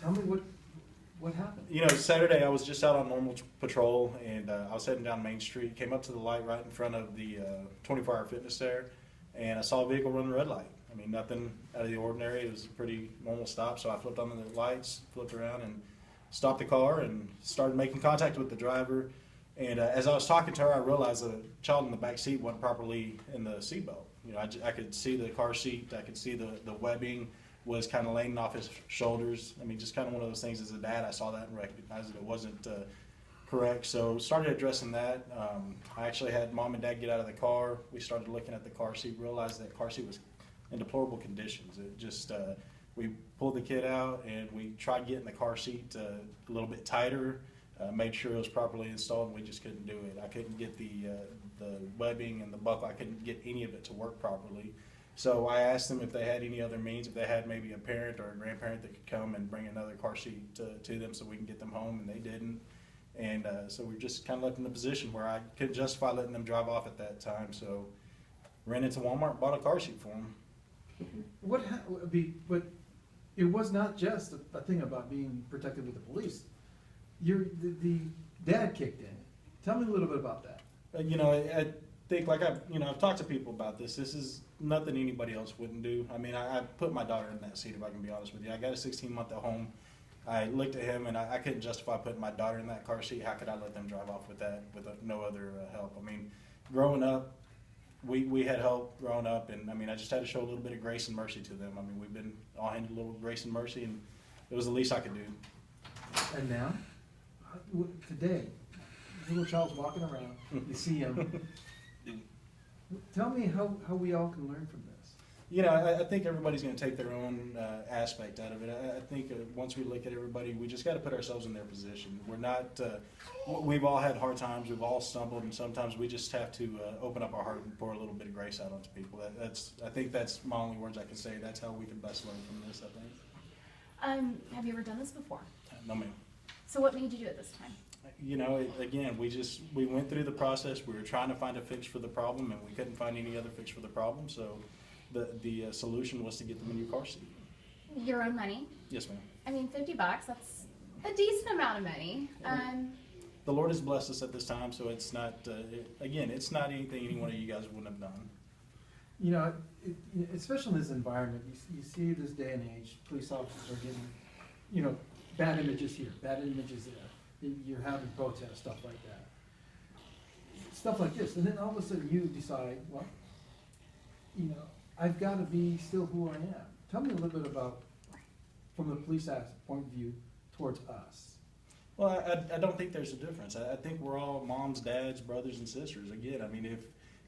Tell me what happened. You know, Saturday I was just out on normal patrol, and I was heading down Main Street, came up to the light right in front of the 24-hour fitness there, and I saw a vehicle run a red light. I mean, nothing out of the ordinary. It was a pretty normal stop, so I flipped on the lights, flipped around, and stopped the car and started making contact with the driver. And as I was talking to her, I realized the child in the back seat wasn't properly in the seatbelt. You know, I could see the car seat, I could see the webbing was kind of laying off his shoulders. I mean, just kind of one of those things. As a dad, I saw that and recognized that it wasn't correct. So started addressing that. I actually had mom and dad get out of the car. We started looking at the car seat, realized that car seat was in deplorable conditions. It just, we pulled the kid out and we tried getting the car seat a little bit tighter, made sure it was properly installed, and we just couldn't do it. I couldn't get the webbing and the buckle, I couldn't get any of it to work properly. So I asked them if they had any other means, if they had maybe a parent or a grandparent that could come and bring another car seat to them so we can get them home, and they didn't. And so we're just kind of left in a position where I couldn't justify letting them drive off at that time. So ran into Walmart and bought a car seat for them. But it was not just a thing about being protected with the police. The dad kicked in. Tell me a little bit about that. You know, I think, like I've talked to people about this. This is nothing anybody else wouldn't do. I mean, I put my daughter in that seat, if I can be honest with you. I got a 16-month at home. I looked at him and I couldn't justify putting my daughter in that car seat. How could I let them drive off with that with no other help? I mean, growing up, we had help growing up, and I mean, I just had to show a little bit of grace and mercy to them. I mean, we've been all handed a little grace and mercy, and it was the least I could do. And now, today, the little child's walking around, you see him. Tell me how we all can learn from this. You know, I think everybody's going to take their own aspect out of it. I think once we look at everybody, we just got to put ourselves in their position. We're not, we've all had hard times, we've all stumbled, and sometimes we just have to open up our heart and pour a little bit of grace out onto people. I think that's my only words I can say. That's how we can best learn from this, I think. Have you ever done this before? No, ma'am. So what made you do it this time? You know, again, we went through the process. We were trying to find a fix for the problem, and we couldn't find any other fix for the problem. So the solution was to get them a new car seat. Your own money? Yes, ma'am. I mean, $50, that's a decent amount of money. The Lord has blessed us at this time, so it's not, again, it's not anything any one of you guys wouldn't have done. You know, especially in this environment, you see this day and age, police officers are getting, you know, bad images here, bad images there. You're having protests, stuff like that. Stuff like this. And then all of a sudden you decide, well, you know, I've got to be still who I am. Tell me a little bit about, from the police point of view, towards us. Well, I don't think there's a difference. I think we're all moms, dads, brothers, and sisters. Again, I mean,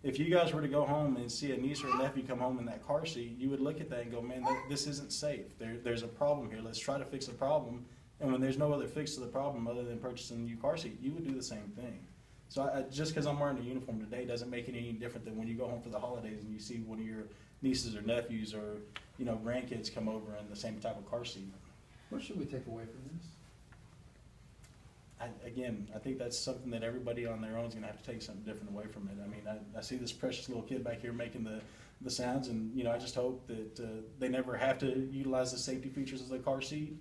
if you guys were to go home and see a niece or a nephew come home in that car seat, you would look at that and go, man, this isn't safe. There's a problem here. Let's try to fix the problem. And when there's no other fix to the problem other than purchasing a new car seat, you would do the same thing. So just because I'm wearing a uniform today doesn't make it any different than when you go home for the holidays and you see one of your nieces or nephews or, you know, grandkids come over in the same type of car seat. What should we take away from this? I think that's something that everybody on their own is going to have to take something different away from it. I mean, I see this precious little kid back here making the sounds, and, you know, I just hope that they never have to utilize the safety features of the car seat.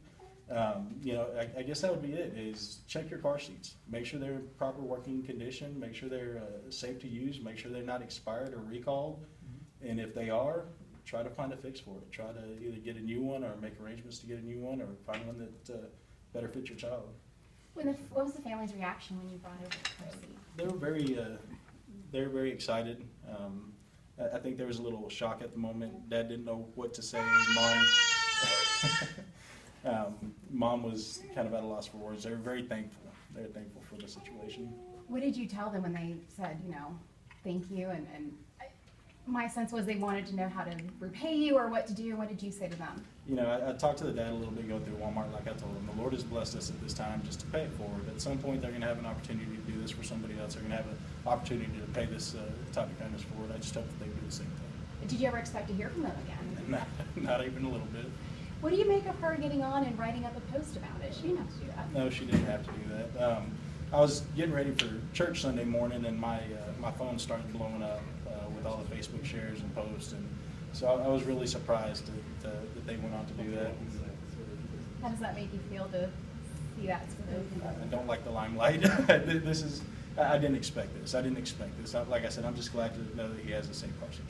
You know, I guess that would be it, is check your car seats. Make sure they're in proper working condition. Make sure they're safe to use. Make sure they're not expired or recalled. Mm-hmm. And if they are, try to find a fix for it. Try to either get a new one or make arrangements to get a new one or find one that better fits your child. What was the family's reaction when you brought over the car seat? They were very excited. I think there was a little shock at the moment. Dad didn't know what to say. Mom was kind of at a loss for words. They were very thankful. They were thankful for the situation. What did you tell them when they said, you know, thank you? And my sense was they wanted to know how to repay you or what to do. What did you say to them? You know, I talked to the dad a little bit going through Walmart, like I told him. The Lord has blessed us at this time just to pay it forward. At some point, they're going to have an opportunity to do this for somebody else. They're going to have an opportunity to pay this type of kindness forward. I just hope that they do the same thing. Did you ever expect to hear from them again? Not even a little bit. What do you make of her getting on and writing up a post about it? She didn't have to do that. No, she didn't have to do that. I was getting ready for church Sunday morning, and my phone started blowing up with all the Facebook shares and posts, and so I was really surprised that they went on to do that. How does that make you feel to see that sort of? I don't like the limelight. This is, I didn't expect this. I didn't expect this. Like I said, I'm just glad to know that he has the same person.